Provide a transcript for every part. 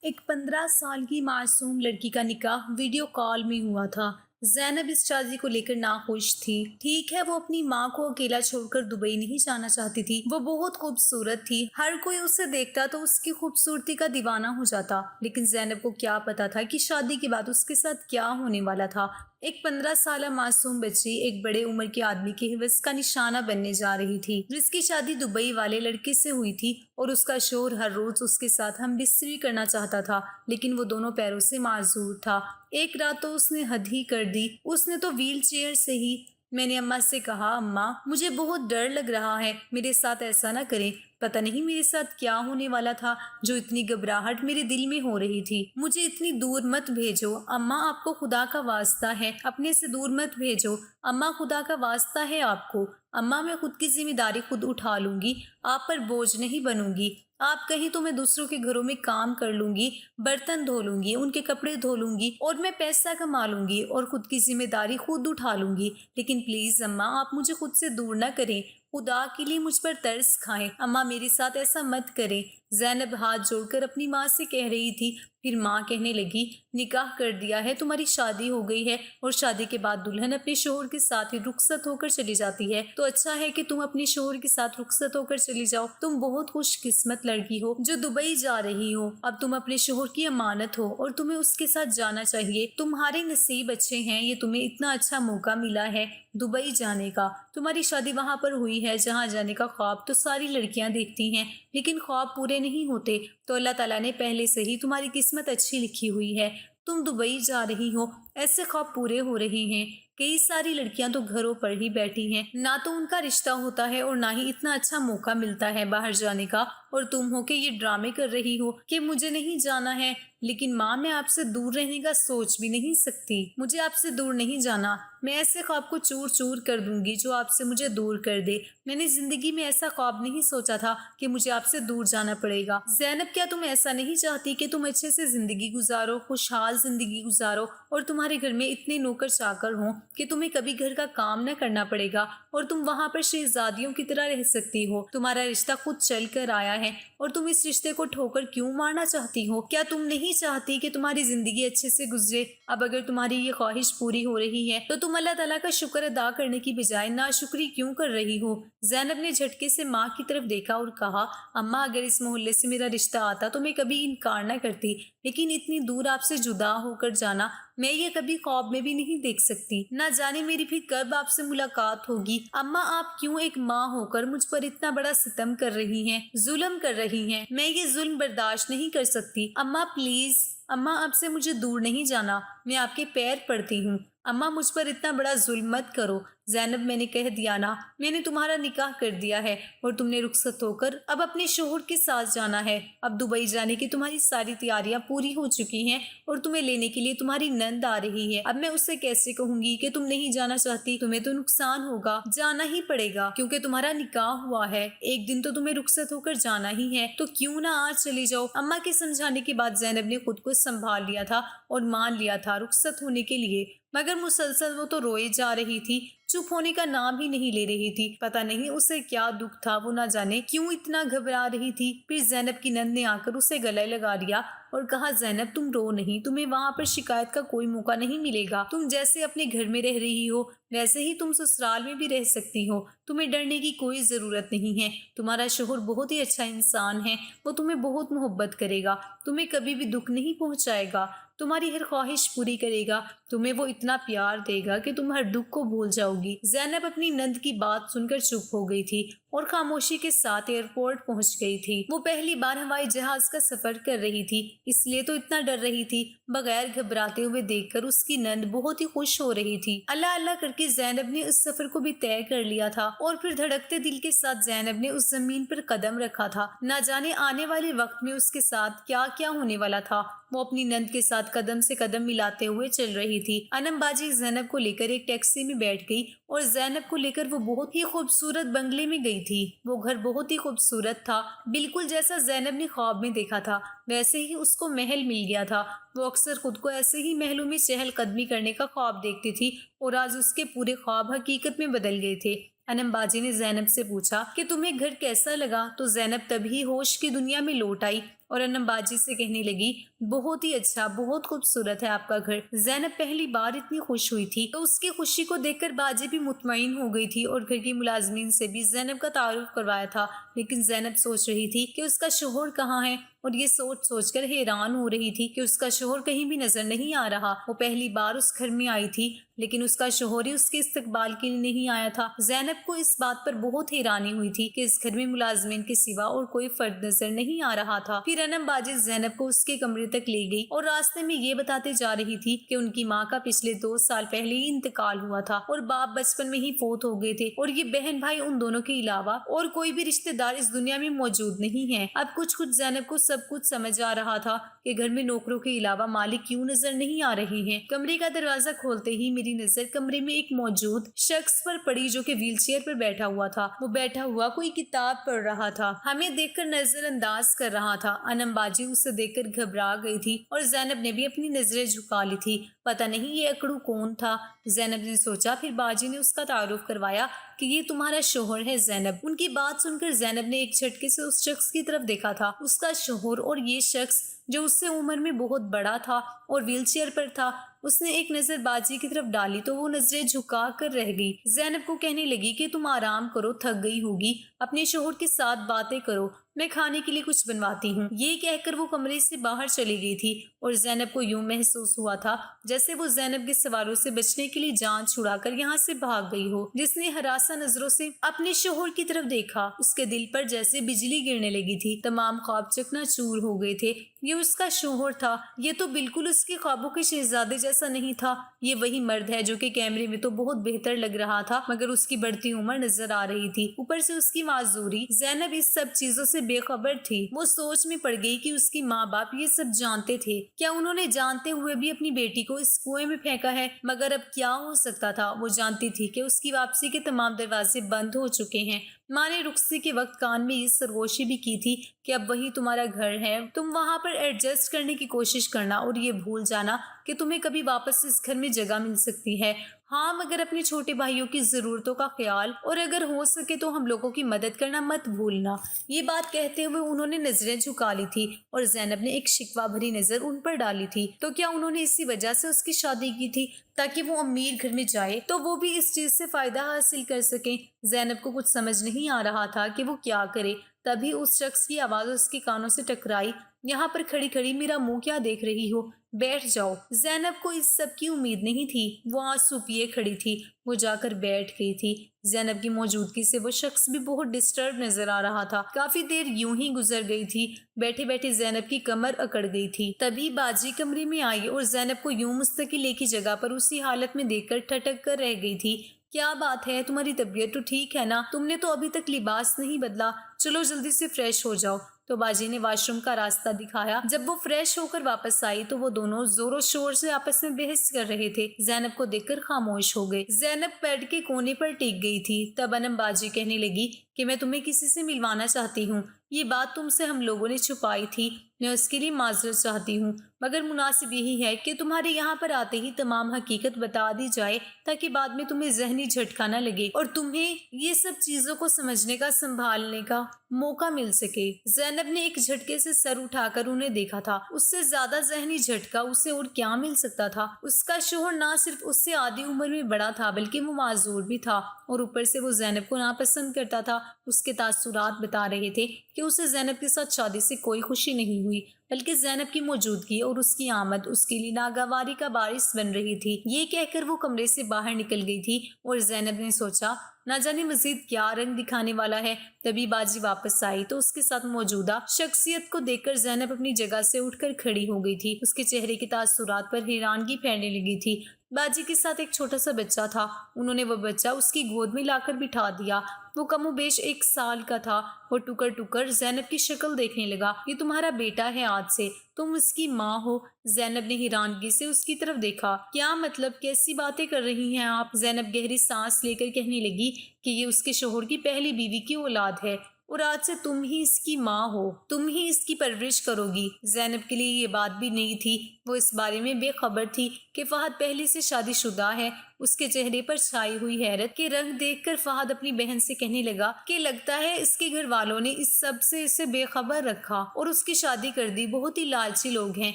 एक 15 साल की मासूम लड़की का निकाह वीडियो कॉल में हुआ था। ज़ैनब इस शादी को लेकर नाखुश थी। ठीक है, वो अपनी माँ को अकेला छोड़कर दुबई नहीं जाना चाहती थी। वो बहुत खूबसूरत थी, हर कोई उसे देखता तो उसकी खूबसूरती का दीवाना हो जाता। लेकिन ज़ैनब को क्या पता था कि शादी के बाद उसके साथ क्या होने वाला था। एक 15 साल मासूम बच्ची एक बड़े उम्र के आदमी की हिवस का निशाना बनने जा रही थी, जिसकी शादी दुबई वाले लड़के से हुई थी और उसका शोहर हर रोज उसके साथ हम बिस्तरी करना चाहता था, लेकिन वो दोनों पैरों से माजूर था। एक रात तो उसने हद ही कर दी। उसने तो व्हील चेयर से ही। मैंने अम्मा से कहा, अम्मा मुझे बहुत डर लग रहा है, मेरे साथ ऐसा ना करें। पता नहीं मेरे साथ क्या होने वाला था, जो इतनी घबराहट मेरे दिल में हो रही थी। मुझे इतनी दूर मत भेजो अम्मा, आपको खुदा का वास्ता है, अपने से दूर मत भेजो अम्मा, खुदा का वास्ता है आपको। अम्मा मैं खुद की जिम्मेदारी खुद उठा लूंगी, आप पर बोझ नहीं बनूंगी। आप कहीं तो मैं दूसरों के घरों में काम कर लूंगी, बर्तन धो लूंगी, उनके कपड़े धो लूंगी और मैं पैसा कमा लूंगी और खुद की जिम्मेदारी खुद उठा लूंगी। लेकिन प्लीज अम्मा, आप मुझे खुद से दूर ना करें, खुदा के लिए मुझ पर तरस खाएं। अम्मा मेरे साथ ऐसा मत करें। ज़ैनब हाथ जोड़कर अपनी माँ से कह रही थी। फिर माँ कहने लगी, निकाह कर दिया है, तुम्हारी शादी हो गई है और शादी के बाद दुल्हन अपने शोहर के साथ ही रुखसत होकर चली जाती है। तो अच्छा है कि तुम अपने शोहर के साथ रुखसत होकर चली जाओ। तुम बहुत खुशकिस्मत लड़की हो जो दुबई जा रही हो। अब तुम अपने शोहर की अमानत हो और तुम्हें उसके साथ जाना चाहिए। तुम्हारे नसीब अच्छे हैं, ये तुम्हें इतना अच्छा मौका मिला है दुबई जाने का। तुम्हारी शादी वहां पर हुई है जहां जाने का ख्वाब तो सारी लड़कियां देखती हैं, लेकिन ख्वाब पूरे नहीं होते। तो अल्लाह ताला ने पहले से ही तुम्हारी किस्मत अच्छी लिखी हुई है। तुम दुबई जा रही हो, ऐसे ख्वाब पूरे हो रहे हैं। कई सारी लड़कियां तो घरों पर ही बैठी हैं, ना तो उनका रिश्ता होता है और ना ही इतना अच्छा मौका मिलता है बाहर जाने का, और तुम हो के ये ड्रामे कर रही हो कि मुझे नहीं जाना है। लेकिन माँ, मैं आपसे दूर रहने का सोच भी नहीं सकती। मुझे आपसे दूर नहीं जाना। मैं ऐसे ख्वाब को चूर चूर कर दूंगी जो आपसे मुझे दूर कर दे। मैंने जिंदगी में ऐसा ख्वाब नहीं सोचा था कि मुझे आपसे दूर जाना पड़ेगा। ज़ैनब, क्या तुम ऐसा नहीं चाहती कि तुम अच्छे से जिंदगी गुजारो, खुशहाल जिंदगी गुजारो और तुम्हारे घर में इतने नौकर चाकर हों कि तुम्हें कभी घर का काम न करना पड़ेगा और तुम वहाँ पर शहजादियों की तरह रह सकती हो। तुम्हारा रिश्ता खुद चल कर आया है और तुम इस रिश्ते को ठोकर क्यों मारना चाहती हो? क्या तुम नहीं चाहती कि तुम्हारी जिंदगी अच्छे से गुजरे? अब अगर तुम्हारी ये ख्वाहिश पूरी हो रही है तो तुम अल्लाह ताला का शुक्र अदा करने की बजाय नाशुक्री क्यों कर रही हो? ज़ैनब ने झटके से माँ की तरफ देखा और कहा, अम्मा अगर इस मोहल्ले से मेरा रिश्ता आता तो मैं कभी इनकार न करती, लेकिन इतनी दूर आपसे जुदा होकर जाना मैं ये कभी ख्वाब में भी नहीं देख सकती। ना जाने मेरी फिर कब आपसे मुलाकात होगी। अम्मा, आप क्यों एक माँ होकर मुझ पर इतना बड़ा सितम कर रही हैं, जुल्म कर रही हैं? मैं ये जुल्म बर्दाश्त नहीं कर सकती। अम्मा प्लीज, अम्मा आपसे मुझे दूर नहीं जाना, मैं आपके पैर पड़ती हूँ। अम्मा मुझ पर इतना बड़ा जुल्म मत करो। ज़ैनब, मैंने कह दिया ना, मैंने तुम्हारा निकाह कर दिया है और तुमने रुखसत होकर अब अपने शोहर के साथ जाना है। अब दुबई जाने की तुम्हारी सारी तैयारियां पूरी हो चुकी हैं और तुम्हें लेने के लिए तुम्हारी नंद आ रही है। अब मैं उससे कैसे कहूंगी कि तुम नहीं जाना चाहती? तुम्हें तो नुकसान होगा, जाना ही पड़ेगा क्योंकि तुम्हारा निकाह हुआ है। एक दिन तो तुम्हें रुखसत होकर जाना ही है, तो क्यों ना आज चली जाओ। अम्मा के समझाने के बाद ज़ैनब ने खुद को संभाल लिया था और मान लिया था रुखसत होने के लिए, मगर मुसलसल वो तो रोए जा रही थी, चुप होने का नाम ही नहीं ले रही थी। पता नहीं उसे क्या दुख था, वो ना जाने क्यों इतना घबरा रही थी। फिर ज़ैनब की नंद ने आकर उसे गले लगा लिया और कहा, ज़ैनब तुम रो नहीं, तुम्हें वहाँ पर शिकायत का कोई मौका नहीं मिलेगा। तुम जैसे अपने घर में रह रही हो वैसे ही तुम ससुराल में भी रह सकती हो। तुम्हें डरने की कोई ज़रूरत नहीं है। तुम्हारा शोहर बहुत ही अच्छा इंसान है, वो तुम्हें बहुत मोहब्बत करेगा, तुम्हें कभी भी दुख नहीं पहुँचाएगा, तुम्हारी हर ख्वाहिश पूरी करेगा, तुम्हें वो इतना प्यार देगा कि तुम हर दुख को भूल जाओगी। ज़ैनब अपनी नंद की बात सुनकर चुप हो गई थी और खामोशी के साथ एयरपोर्ट पहुंच गई थी। वो पहली बार हवाई जहाज का सफर कर रही थी, इसलिए तो इतना डर रही थी। बगैर घबराते हुए देखकर उसकी नंद बहुत ही खुश हो रही थी। अल्लाह अल्लाह करके ज़ैनब ने उस सफर को भी तय कर लिया था और फिर धड़कते दिल के साथ ज़ैनब ने उस जमीन पर कदम रखा था। न जाने आने वाले वक्त में उसके साथ क्या क्या होने वाला था। वो अपनी नंद के साथ कदम से कदम मिलाते हुए चल रही थी। अनम बाजी ज़ैनब को लेकर एक टैक्सी में बैठ गई और ज़ैनब को लेकर वो बहुत ही खूबसूरत बंगले में गई थी। वो घर बहुत ही खूबसूरत था, बिल्कुल जैसा ज़ैनब ने ख्वाब में देखा था वैसे ही उसको महल मिल गया था। वो अक्सर खुद को ऐसे ही महलों में चहलकदमी करने का ख्वाब देखती थी और आज उसके पूरे ख्वाब हकीकत में बदल गए थे। अनम बाजी ने ज़ैनब से पूछा कि तुम्हें घर कैसा लगा? तो ज़ैनब तभी होश की दुनिया में लौट आई और अनम बाजी से कहने लगी, बहुत ही अच्छा, बहुत खूबसूरत है आपका घर। जैनब पहली बार इतनी खुश हुई थी तो उसकी खुशी को देखकर बाजी भी मुतमईन हो गई थी और घर की मुलाजमीन से भी जैनब का तारुफ करवाया था। लेकिन जैनब सोच रही थी कि उसका शोहर कहाँ है और ये सोच सोचकर हैरान हो रही थी कि उसका शोहर कहीं भी नजर नहीं आ रहा। वो पहली बार उस घर में आई थी लेकिन उसका शोहर ही उसके इस्तकबाल के लिए नहीं आया था। जैनब को इस बात पर बहुत हैरानी हुई थी कि इस घर में मुलाजमीन के सिवा और कोई फर्द नजर नहीं आ रहा था। फिर अनम बाजी जैनब को उसके कमरे तक ले गई और रास्ते में ये बताते जा रही थी कि उनकी माँ का पिछले 2 साल पहले ही इंतकाल हुआ था और बाप बचपन में ही फौत हो गए थे और ये बहन भाई उन दोनों के अलावा और कोई भी रिश्तेदार इस दुनिया में मौजूद नहीं है। अब कुछ कुछ जैनब को सब कुछ समझ आ रहा था कि घर में नौकरों के अलावा मालिक क्यों नजर नहीं आ रहे हैं। कमरे का दरवाजा खोलते ही मेरी नजर कमरे में एक मौजूद शख्स पर पड़ी जो कि व्हील चेयर पर बैठा हुआ था। वो बैठा हुआ कोई किताब पढ़ रहा था, हमें देखकर नजरअंदाज कर रहा था। अनम बाजी उसे देखकर घबरा गई थी और जैनब ने भी अपनी नजरें झुका ली थी। पता नहीं ये अकड़ू कौन था, जैनब ने सोचा। फिर बाजी ने उसका तारुफ करवाया कि ये तुम्हारा शोहर है जैनब। उनकी बात सुनकर जैनब ने एक झटके से उस शख्स की तरफ देखा था। उसका शोहर और ये शख्स जो उससे उम्र में बहुत बड़ा था और व्हीलचेयर पर था। उसने एक नजर बाजी की तरफ डाली तो वो नजरें झुका कर रह गई। जैनब को कहने लगी कि तुम आराम करो, थक गई होगी, अपने शोहर के साथ बातें करो, मैं खाने के लिए कुछ बनवाती हूँ। ये कहकर वो कमरे से बाहर चली गई थी और जैनब को यूं महसूस हुआ था जैसे वो जैनब के सवारों से बचने के लिए जान छुड़ाकर यहाँ से भाग गई हो। जिसने हरासा नजरों से अपने शोहर की तरफ देखा उसके दिल पर जैसे बिजली गिरने लगी थी। तमाम ख्वाब चकनाचूर हो गए थे। ये उसका शोहर था, ये तो बिल्कुल उसके ख्वाबों के शहजादे जैसा नहीं था। ये वही मर्द है जो कि कैमरे में तो बहुत बेहतर लग रहा था मगर उसकी बढ़ती उम्र नजर आ रही थी। ऊपर से उसकी माजूरी। जैनब इस सब चीजों से बेखबर थी। वो सोच में पड़ गई कि उसकी माँ बाप ये सब जानते थे। क्या उन्होंने जानते हुए भी अपनी बेटी को इस कुएं में फेंका है? मगर अब क्या हो सकता था। वो जानती थी कि उसकी वापसी के तमाम दरवाजे बंद हो चुके हैं। माँ ने रुखसी के वक्त कान में ये सरगोशी भी की थी कि अब वही तुम्हारा घर है, तुम वहाँ पर एडजस्ट करने की कोशिश करना और ये भूल जाना कि तुम्हें कभी वापस इस घर में जगह मिल सकती है। हाँ, मगर अपने छोटे भाइयों की जरूरतों का ख्याल और अगर हो सके तो हम लोगों की मदद करना मत भूलना। ये बात कहते हुए उन्होंने नजरें झुका ली थी और जैनब ने एक शिकवा भरी नजर उन पर डाली थी। तो क्या उन्होंने इसी वजह से उसकी शादी की थी ताकि वो अमीर घर में जाए तो वो भी इस चीज से फायदा हासिल कर सके? जैनब को कुछ समझ नहीं आ रहा था कि वो क्या करे। तभी उस शख्स की आवाज उसके कानों से टकराई, यहाँ पर खड़ी खड़ी मेरा मुंह क्या देख रही हो, बैठ जाओ। जैनब को इस सब की उम्मीद नहीं थी। वो आंसू पिए खड़ी थी। वो जाकर बैठ गई थी। जैनब की मौजूदगी से वो शख्स भी बहुत डिस्टर्ब नजर आ रहा था। काफी देर यूं ही गुजर गई थी। बैठे बैठे जैनब की कमर अकड़ गई थी। तभी बाजी कमरे में आई और जैनब को यूं मुस्तकिल एक ही जगह पर उसी हालत में देखकर ठटक कर रह गई थी। क्या बात है, तुम्हारी तबीयत तो ठीक है ना? तुमने तो अभी तक लिबास नहीं बदला, चलो जल्दी से फ्रेश हो जाओ। तो बाजी ने वॉशरूम का रास्ता दिखाया। जब वो फ्रेश होकर वापस आई तो वो दोनों जोरों शोर से आपस में बहस कर रहे थे। जैनब को देखकर खामोश हो गए। जैनब बेड के कोने पर टिक गई थी। तब अनम बाजी कहने लगी कि मैं तुम्हें किसी से मिलवाना चाहती हूँ। ये बात तुमसे हम लोगों ने छुपाई थी, मैं उसके लिए माजरत चाहती हूँ, मगर मुनासिब यही है कि तुम्हारे यहाँ पर आते ही तमाम हकीकत बता दी जाए ताकि बाद में तुम्हें जहनी झटका न लगे और तुम्हें ये सब चीजों को समझने का, संभालने का मौका मिल सके। जैनब ने एक झटके से सर उठाकर उन्हें देखा था। उससे ज्यादा जहनी झटका उसे और क्या मिल सकता था। उसका शोहर ना सिर्फ उससे आधी उम्र में बड़ा था बल्कि वो माजूर भी था और ऊपर से वो जैनब को नापसंद करता था। उसके तासुरात बता रहे थे कि उसे जैनब के साथ शादी से कोई खुशी नहीं हुई बल्कि जैनब की मौजूदगी और उसकी आमद उसके लिए नागवारी का बारिश बन रही थी। ये कहकर वो कमरे से बाहर निकल गई थी और जैनब ने सोचा ना जाने मजीद क्या रंग दिखाने वाला है। तभी बाजी वापस आई तो उसके साथ मौजूदा शख्सियत को देखकर जैनब अपनी जगह से उठकर खड़ी हो गई थी। उसके चेहरे के तासुरात पर हैरानगी फैलने लगी थी। बाजी के साथ एक छोटा सा बच्चा था। उन्होंने वो बच्चा उसकी गोद में लाकर बिठा दिया। वो कमोबेश 1 साल का था। वो टुकर टुकर जैनब की शक्ल देखने लगा। ये तुम्हारा बेटा है आज से, तुम उसकी माँ हो। जैनब ने हैरानगी से उसकी तरफ देखा। क्या मतलब, कैसी बातें कर रही हैं आप? जैनब गहरी सांस लेकर कहने लगी कि ये उसके शोहर की पहली बीवी की औलाद है और आज से तुम ही इसकी माँ हो, तुम ही इसकी परवरिश करोगी। जैनब के लिए ये बात भी नहीं थी। वो इस बारे में बेखबर थी कि फहद पहले से शादीशुदा है اس کے چہرے پر چھائی ہوئی حیرت کے رنگ دیکھ کر فہد اپنی بہن سے کہنے لگا کہ لگتا ہے اس کے گھر والوں نے اس سب سے اسے بے خبر رکھا اور اس کی شادی کر دی۔ بہت ہی لالچی لوگ ہیں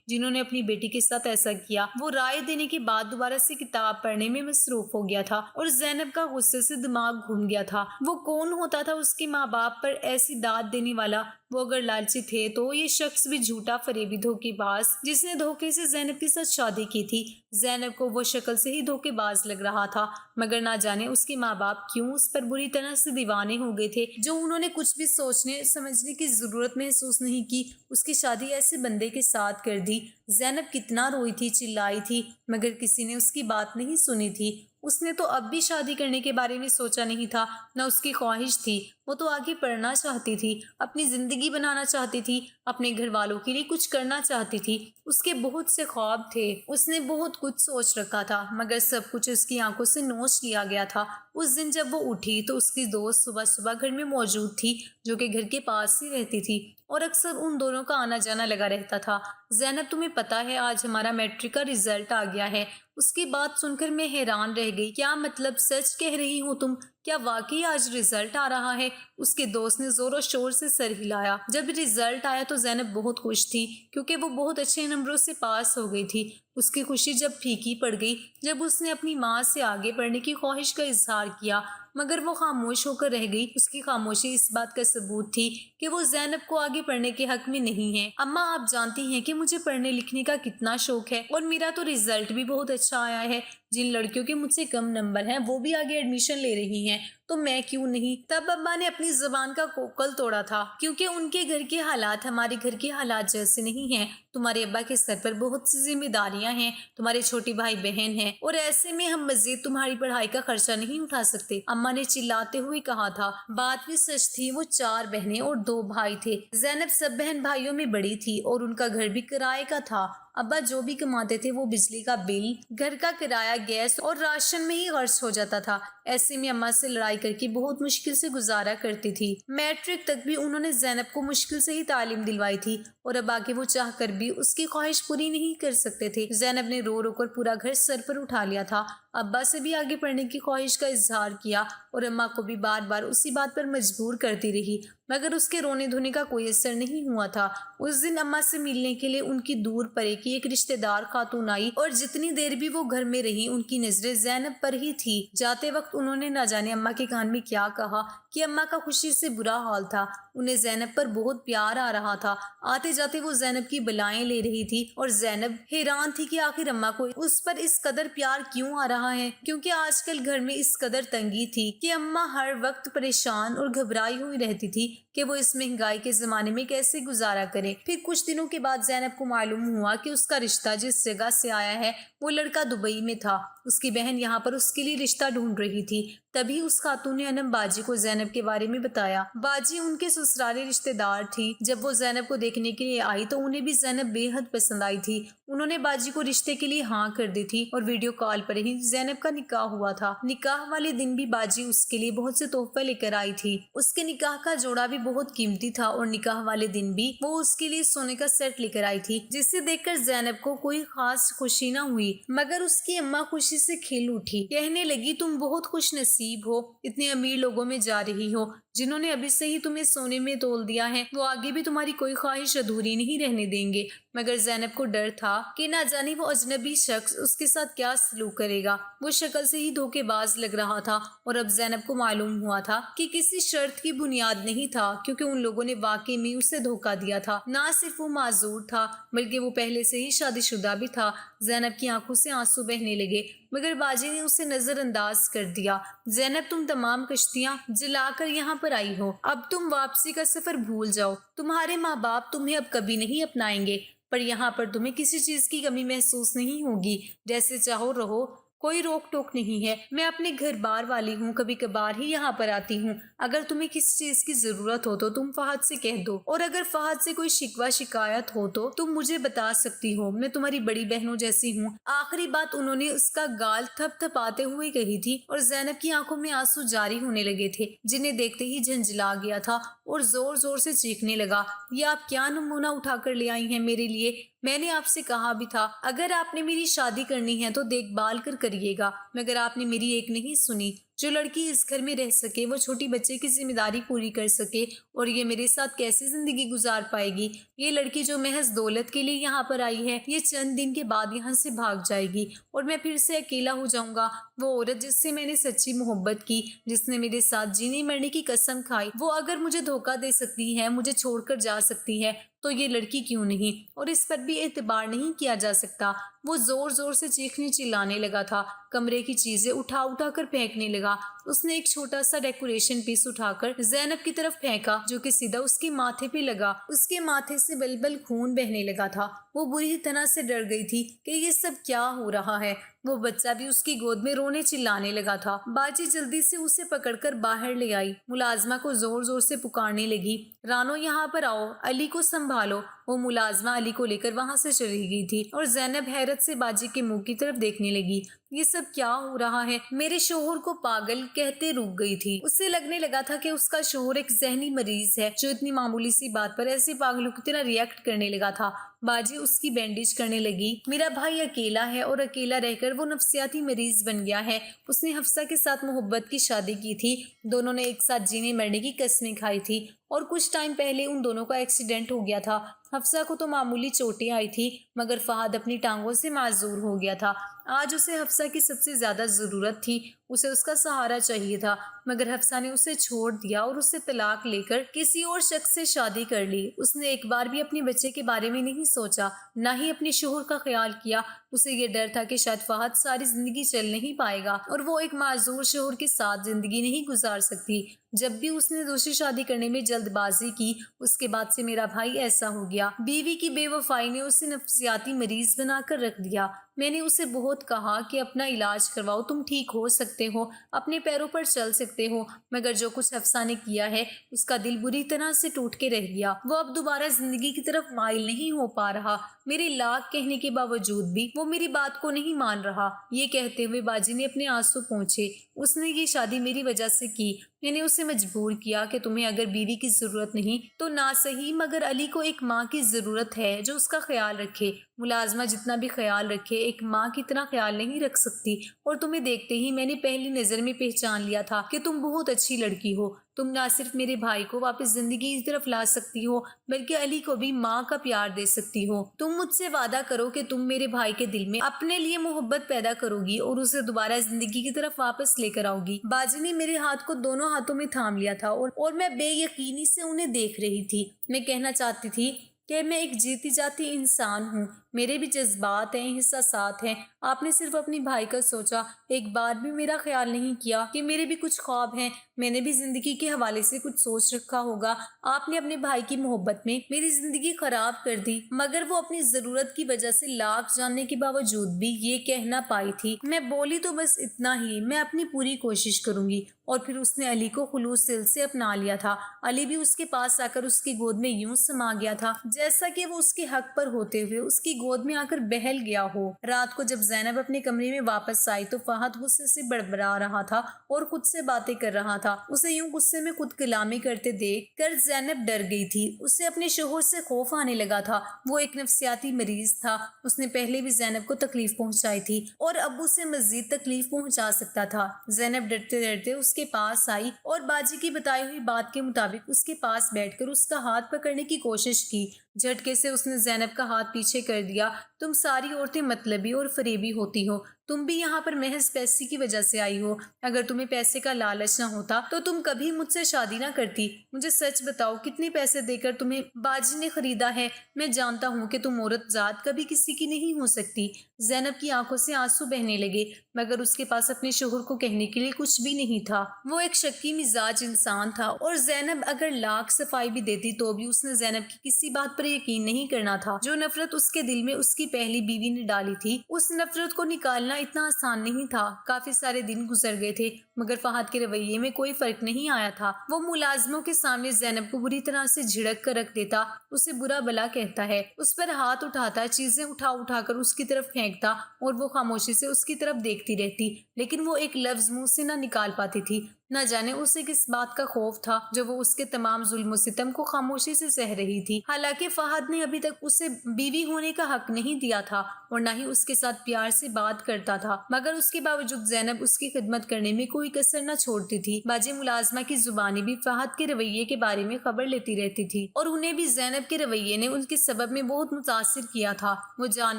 جنہوں نے اپنی بیٹی کے ساتھ ایسا کیا۔ وہ رائے دینے کے بعد دوبارہ سے کتاب پڑھنے میں مصروف ہو گیا تھا اور زینب کا غصے سے دماغ گھوم گیا تھا۔ وہ کون ہوتا تھا اس کے ماں باپ پر ایسی داد دینے والا؟ وہ اگر لالچی تھے تو یہ شخص بھی جھوٹا فریبی دھوکے باز جس نے دھوکے سے زینب کے ساتھ شادی کی تھی۔ زینب کو وہ شکل سے ہی دھوکے باز لگ رہا تھا، مگر نہ جانے اس کے ماں باپ کیوں اس پر بری طرح سے دیوانے ہو گئے تھے جو انہوں نے کچھ بھی سوچنے سمجھنے کی ضرورت محسوس نہیں کی، اس کی شادی ایسے بندے کے ساتھ کر دی۔ زینب کتنا روئی تھی، چلائی تھی، مگر کسی نے اس کی بات نہیں سنی تھی۔ اس نے تو اب بھی شادی کرنے کے بارے میں سوچا نہیں تھا، نہ اس کی خواہش تھی۔ وہ تو آگے پڑھنا چاہتی تھی، اپنی زندگی بنانا چاہتی تھی، اپنے گھر والوں کے لیے کچھ کرنا چاہتی تھی۔ اس کے بہت سے خواب تھے، اس نے بہت کچھ سوچ رکھا تھا، مگر سب کچھ اس کی آنکھوں سے نوچ لیا گیا تھا۔ اس دن جب وہ اٹھی تو اس کی دوست صبح صبح گھر میں موجود تھی، جو کہ گھر کے پاس ہی رہتی تھی اور اکثر ان دونوں کا آنا جانا لگا رہتا تھا۔ زینب، تمہیں پتہ ہے آج ہمارا میٹرک کا رزلٹ آ گیا ہے۔ اس کی بات سن کر میں حیران رہ گئی۔ کیا مطلب، سچ کہہ رہی ہو تم؟ کیا واقعی آج رزلٹ آ رہا ہے؟ اس کے دوست نے زور و شور سے سر ہلایا۔ جب رزلٹ آیا تو زینب بہت خوش تھی کیونکہ وہ بہت اچھے نمبروں سے پاس ہو گئی تھی۔ اس کی خوشی جب پھیکی پڑ گئی جب اس نے اپنی ماں سے آگے پڑھنے کی خواہش کا اظہار کیا، مگر وہ خاموش ہو کر رہ گئی۔ اس کی خاموشی اس بات کا ثبوت تھی کہ وہ زینب کو آگے پڑھنے کے حق میں نہیں ہے۔ اماں، آپ جانتی ہیں کہ مجھے پڑھنے لکھنے کا کتنا شوق ہے اور میرا تو رزلٹ بھی بہت اچھا آیا ہے۔ جن لڑکیوں کے مجھ سے کم نمبر ہیں وہ بھی آگے ایڈمیشن لے رہی ہیں، تو میں کیوں نہیں؟ تب ابا نے اپنی زبان کا کوکل توڑا تھا، کیونکہ ان کے گھر کے حالات ہمارے گھر کے حالات جیسے نہیں ہیں۔ تمہارے ابا کے سر پر بہت سی ذمہ داریاں ہیں، تمہارے چھوٹے بھائی بہن ہیں، اور ایسے میں ہم مزید تمہاری پڑھائی کا خرچہ نہیں اٹھا سکتے، اماں نے چلاتے ہوئے کہا تھا۔ بات بھی سچ تھی، وہ 4 بہنیں اور 2 بھائی تھے۔ زینب سب بہن بھائیوں میں بڑی تھی اور ان کا گھر بھی کرائے کا تھا۔ ابا جو بھی کماتے تھے وہ بجلی کا بل، گھر کا کرایہ، گیس اور راشن میں ہی خرچ ہو جاتا تھا۔ ایسے میں اماں سے لڑائی کر کے بہت مشکل سے گزارا کرتی تھی۔ میٹرک تک بھی انہوں نے زینب کو مشکل سے ہی تعلیم دلوائی تھی اور اب آگے وہ چاہ کر بھی اس کی خواہش پوری نہیں کر سکتے تھے۔ زینب نے رو رو کر پورا گھر سر پر اٹھا لیا تھا، ابا سے بھی آگے پڑھنے کی خواہش کا اظہار کیا اور اماں کو بھی بار بار اسی بات پر مجبور کرتی رہی، مگر اس کے رونے دھونے کا کوئی اثر نہیں ہوا تھا۔ اس دن اماں سے ملنے کے لیے ان کی دور پرے کی ایک رشتہ دار خاتون آئی اور جتنی دیر بھی وہ گھر میں رہی ان کی نظریں زینب پر ہی تھی۔ جاتے وقت انہوں نے نہ جانے اماں کے کان میں کیا کہا کہ اماں کا خوشی سے برا حال تھا، انہیں زینب پر بہت پیار آ رہا تھا۔ آتے جاتے وہ زینب کی بلائیں لے رہی تھی اور زینب حیران تھی کہ آخر اماں کو اس پر اس قدر پیار کیوں آ رہا ہے، کیونکہ آج کل گھر میں اس قدر تنگی تھی کہ اماں ہر وقت پریشان اور گھبرائی ہوئی رہتی تھی کہ وہ اس مہنگائی کے زمانے میں کیسے گزارا کرے۔ پھر کچھ دنوں کے بعد زینب کو معلوم ہوا کہ اس کا رشتہ جس جگہ سے آیا ہے وہ لڑکا دبئی میں تھا۔ اس کی بہن یہاں پر اس کے لیے رشتہ ڈھونڈ رہی تھی۔ تبھی اس خاتون نے انم باجی کو زینب کے بارے میں بتایا۔ باجی ان کے سسرالی رشتہ دار تھی۔ جب وہ زینب کو دیکھنے کے لیے آئی تو انہیں بھی زینب بے حد پسند آئی تھی۔ انہوں نے باجی کو رشتے کے لیے ہاں کر دی تھی اور ویڈیو کال پر ہی زینب کا نکاح ہوا تھا۔ نکاح والے دن بھی باجی اس کے لیے بہت سے تحفے لے کر آئی تھی۔ اس کے نکاح کا جوڑا بھی بہت قیمتی تھا اور نکاح والے دن بھی وہ اس کے لیے سونے کا سیٹ لے کر آئی تھی، جسے دیکھ کر زینب کو کوئی خاص خوشی نہ ہوئی، مگر اس کی اماں خوشی سے کھل اٹھی، کہنے لگی تم بہت خوش نصیب ہو، اتنے امیر لوگوں میں جا رہی ہو جنہوں نے ابھی سے ہی تمہیں سونے میں تول دیا ہے، وہ آگے بھی تمہاری کوئی خواہش ادھوری نہیں رہنے دیں گے۔ مگر زینب کو ڈر تھا کہ نہ جانے وہ اجنبی شخص اس کے ساتھ کیا سلوک کرے گا۔ وہ شکل سے ہی دھوکے باز لگ رہا تھا اور اب زینب کو معلوم ہوا تھا کہ کسی شرط کی بنیاد نہیں تھا، کیونکہ ان لوگوں نے واقعی میں اسے دھوکہ دیا تھا۔ نہ صرف وہ معذور تھا بلکہ وہ پہلے سے ہی شادی شدہ بھی تھا۔ زینب کی آنکھوں سے آنسو بہنے لگے، مگر باجی نے اسے نظر انداز کر دیا۔ زینب، تم تمام کشتیاں جلا کر یہاں پر آئی ہو، اب تم واپسی کا سفر بھول جاؤ۔ تمہارے ماں باپ تمہیں اب کبھی نہیں اپنائیں گے، پر یہاں پر تمہیں کسی چیز کی کمی محسوس نہیں ہوگی، جیسے چاہو رہو، کوئی روک ٹوک نہیں ہے۔ میں اپنے گھر بار والی ہوں، کبھی کبھار ہی یہاں پر آتی ہوں۔ اگر تمہیں کسی چیز کی ضرورت ہو تو تم فہد سے کہہ دو، اور اگر فہد سے کوئی شکوہ شکایت ہو تو تم مجھے بتا سکتی ہو، میں تمہاری بڑی بہنوں جیسی ہوں۔ آخری بات انہوں نے اس کا گال تھپ تھپاتے ہوئے کہی تھی اور زینب کی آنکھوں میں آنسو جاری ہونے لگے تھے، جنہیں دیکھتے ہی جھنجھلا گیا تھا और जोर जोर से चीखने लगा, ये आप क्या नमूना उठा कर ले आई हैं मेरे लिए? मैंने आपसे कहा भी था अगर आपने मेरी शादी करनी है तो देखभाल कर करिएगा, मगर आपने मेरी एक नहीं सुनी। जो लड़की इस घर में रह सके, वो छोटी बच्चे की जिम्मेदारी पूरी कर सके, और ये मेरे साथ कैसे जिंदगी गुजार पाएगी? ये लड़की जो महज दौलत के लिए यहाँ पर आई है, ये चंद दिन के बाद यहाँ से भाग जाएगी और मैं फिर से अकेला हो जाऊंगा। वो औरत जिससे मैंने सच्ची मोहब्बत की, जिसने मेरे साथ जीने मरने की कसम खाई, वो अगर मुझे धोखा दे सकती है, मुझे छोड़कर जा सकती है, तो ये लड़की क्यों नहीं? और इस पर भी एतबार नहीं किया जा सकता। वो जोर जोर से चीखने चिल्लाने लगा था, कमरे की चीजें उठा उठा कर फेंकने लगा। उसने एक छोटा सा डेकोरेशन पीस उठाकर ज़ैनब की तरफ फेंका, जो कि सीधा उसके माथे पे लगा। उसके माथे से बलबल खून बहने लगा था। वो बुरी तरह से डर गई थी कि ये सब क्या हो रहा है। वो बच्चा भी उसकी गोद में रोने चिल्लाने लगा था। बाजी जल्दी से उसे पकड़कर बाहर ले आई, मुलाजमा को जोर जोर से पुकारने लगी, रानो यहाँ पर आओ, अली को संभालो। वो मुलाजमा अली को लेकर वहां से चली गई थी और ज़ैनब हैरत से बाजी के मुंह की तरफ देखने लगी। ये सब क्या हो रहा है? मेरे शोहर को पागल कहते रुक गई थी। उससे लगने लगा था कि उसका शोहर एक जहनी मरीज है, जो इतनी मामूली सी बात पर ऐसे पागलों की तरह रिएक्ट करने लगा था। बाजी उसकी बैंडेज करने लगी। मेरा भाई अकेला है और अकेला रहकर वो नफ्सियाती मरीज बन गया है। उसने हफ्सा के साथ मोहब्बत की शादी की थी, दोनों ने एक साथ जीने मरने की कस्में खाई थी, और कुछ टाइम पहले उन दोनों का एक्सीडेंट हो गया था। हफ्सा को तो मामूली चोटें आई थी, मगर फहद अपनी टांगों से माजूर हो गया था। आज उसे हफ्सा की सबसे ज्यादा जरूरत थी। उसे उसका सहारा चाहिए था, मगर हफ्सा ने उसे छोड़ दिया और उससे तलाक लेकर किसी और शख्स से शादी कर ली। उसने एक बार भी अपने बच्चे के बारे में नहीं सोचा, ना ही अपने शोहर का ख्याल किया। उसे ये डर था कि शायद फहद सारी जिंदगी चल नहीं पाएगा और वो एक माजूर शोहर के साथ जिंदगी नहीं गुजार सकती। जब भी उसने दूसरी शादी करने में जल्दबाजी की, उसके बाद से मेरा भाई ऐसा हो गया। बीवी की बेवफाई ने उसे नफ्सियाती मरीज बनाकर रख दिया। मैंने उसे बहुत कहा कि अपना इलाज करवाओ, तुम ठीक हो सकते हो, अपने पैरों पर चल सकते हो, मगर जो कुछ हफ्सा ने किया है, उसका दिल बुरी तरह से टूट के रह गया। वो अब दोबारा जिंदगी की तरफ माइल नहीं हो पा रहा। मेरे लाख कहने के बावजूद भी वो मेरी बात को नहीं मान रहा। ये कहते हुए बाजी ने अपने आंसू पोंछे। उसने ये शादी मेरी वजह से की। मैंने उसे मजबूर किया कि तुम्हें अगर बीवी की जरूरत नहीं तो ना सही, मगर अली को एक माँ की जरूरत है जो उसका ख्याल रखे। मुलाजमा जितना भी ख्याल रखे, एक माँ की तरह ख्याल नहीं रख सकती। और तुम्हें देखते ही मैंने पहली नजर में पहचान लिया था कि तुम बहुत अच्छी लड़की हो। तुम ना सिर्फ मेरे भाई को वापस जिंदगी की तरफ ला सकती हो, बल्कि अली को भी माँ का प्यार दे सकती हो। तुम मुझसे वादा करो कि तुम मेरे भाई के दिल में अपने लिए मोहब्बत पैदा करोगी और उसे दोबारा जिंदगी की तरफ वापस लेकर आओगी। बाजी ने मेरे हाथ को दोनों हाथों में थाम लिया था और मैं बेयकीनी से उन्हें देख रही थी। मैं कहना चाहती थी कि मैं एक जीती जाती इंसान हूँ, मेरे भी जज्बात हैं, एहसासात हैं। आपने सिर्फ अपनी भाई का सोचा, एक बार भी मेरा ख्याल नहीं किया कि मेरे भी कुछ ख्वाब हैं, मैंने भी जिंदगी के हवाले से कुछ सोच रखा होगा। आपने अपने भाई की मोहब्बत में मेरी जिंदगी खराब कर दी, मगर वो अपनी जरूरत की वजह से लाख जानने के बावजूद भी ये कहना पाई थी। मैं बोली तो बस इतना ही, मैं अपनी पूरी कोशिश करूंगी। और फिर उसने अली को खुलूस दिल से अपना लिया था। अली भी उसके पास आकर उसकी गोद में यूं समा गया था जैसा कि वो उसके हक पर होते हुए उसकी गोद में आकर बहल गया हो। रात को जब ज़ैनब अपने कमरे में वापस आई तो फहद गुस्से से बड़बड़ा रहा था और खुद से बातें कर रहा था। उसे यूं गुस्से में खुद कलामी करते देख कर ज़ैनब डर गई थी। उसे अपने शोहर से खौफ आने लगा था। वो एक नफ्सियाती मरीज था। उसने पहले भी ज़ैनब को तकलीफ पहुंचाई थी और अब उसे मजीद तकलीफ पहुंचा सकता था। ज़ैनब डरते डरते उसके पास आई और बाजी की बताई हुई बात के मुताबिक उसके पास बैठकर उसका हाथ पकड़ने की कोशिश की। झटके से उसने ज़ैनब का हाथ पीछे कर दिया। तुम सारी औरतें मतलबी और फरेबी होती हो। तुम भी यहाँ पर महज पैसे की वजह से आई हो। अगर तुम्हें पैसे का लालच ना होता तो तुम कभी मुझसे शादी ना करती। मुझे सच बताओ, कितने पैसे देकर तुम्हें बाजी ने खरीदा है? मैं जानता हूँ कि तुम औरत जात कभी किसी की नहीं हो सकती। ज़ैनब की आंखों से आंसू बहने लगे, मगर उसके पास अपने शोहर को कहने के लिए कुछ भी नहीं था। वो एक शक्की मिजाज इंसान था और ज़ैनब अगर लाख सफाई भी देती तो भी उसने ज़ैनब की किसी बात पर यकीन नहीं करना था। जो नफरत उसके दिल में उसकी पहली बीवी ने डाली थी, उस नफरत को निकालना इतना आसान नहीं था। काफी सारे दिन गुजर गए थे, मगर फहद के रवैये में कोई फर्क नहीं आया था। वो मुलाजमों के सामने ज़ैनब को बुरी तरह से झिड़क कर रख देता, उसे बुरा भला कहता है, उस पर हाथ उठाता, चीजें उठा उठा कर उसकी तरफ फेंकता और वो खामोशी से उसकी तरफ देखती रहती, लेकिन वो एक लफ्ज मुंह से ना निकाल पाती थी। نہ جانے اسے کس بات کا خوف تھا جو وہ اس کے تمام ظلم و ستم کو خاموشی سے سہ رہی تھی۔ حالانکہ فہد نے ابھی تک اسے بیوی ہونے کا حق نہیں دیا تھا اور نہ ہی اس کے ساتھ پیار سے بات کرتا تھا، مگر اس کے باوجود زینب اس کی خدمت کرنے میں کوئی کسر نہ چھوڑتی تھی۔ باجی ملازمہ کی زبانی بھی فہد کے رویے کے بارے میں خبر لیتی رہتی تھی اور انہیں بھی زینب کے رویے نے ان کے سبب میں بہت متاثر کیا تھا۔ وہ جان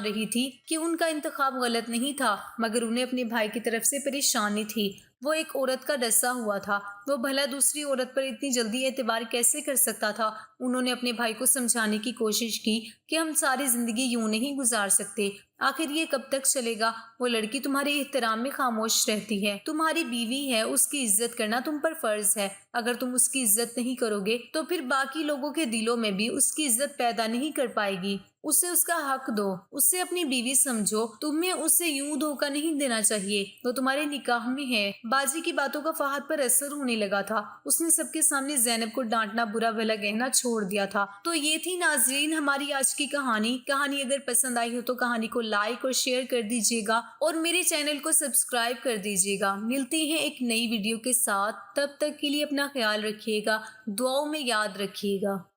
رہی تھی کہ ان کا انتخاب غلط نہیں تھا، مگر انہیں اپنے بھائی کی طرف سے پریشانی تھی۔ وہ ایک عورت کا ڈسا ہوا تھا، وہ بھلا دوسری عورت پر اتنی جلدی اعتبار کیسے کر سکتا تھا؟ انہوں نے اپنے بھائی کو سمجھانے کی کوشش کی کہ ہم ساری زندگی یوں نہیں گزار سکتے، آخر یہ کب تک چلے گا؟ وہ لڑکی تمہارے احترام میں خاموش رہتی ہے، تمہاری بیوی ہے، اس کی عزت کرنا تم پر فرض ہے۔ اگر تم اس کی عزت نہیں کرو گے تو پھر باقی لوگوں کے دلوں میں بھی اس کی عزت پیدا نہیں کر پائے گی۔ اسے اس کا حق دو، اسے اپنی بیوی سمجھو، تمہیں اسے یوں دھوکہ نہیں دینا چاہیے، وہ تمہارے نکاح میں ہے۔ باجی کی باتوں کا فہد پر اثر ہونے لگا تھا، اس نے سب کے سامنے زینب کو ڈانٹنا، برا بھلا کہنا چھوڑ دیا تھا۔ تو یہ تھی ناظرین ہماری آج کی کہانی۔ اگر پسند آئی ہو تو کہانی کو لائک اور شیئر کر دیجیے گا اور میرے چینل کو سبسکرائب کر دیجیے گا۔ ملتے ہیں ایک نئی ویڈیو کے ساتھ، تب تک کے لیے اپنا خیال رکھیے گا، دعاؤں میں یاد رکھیے گا۔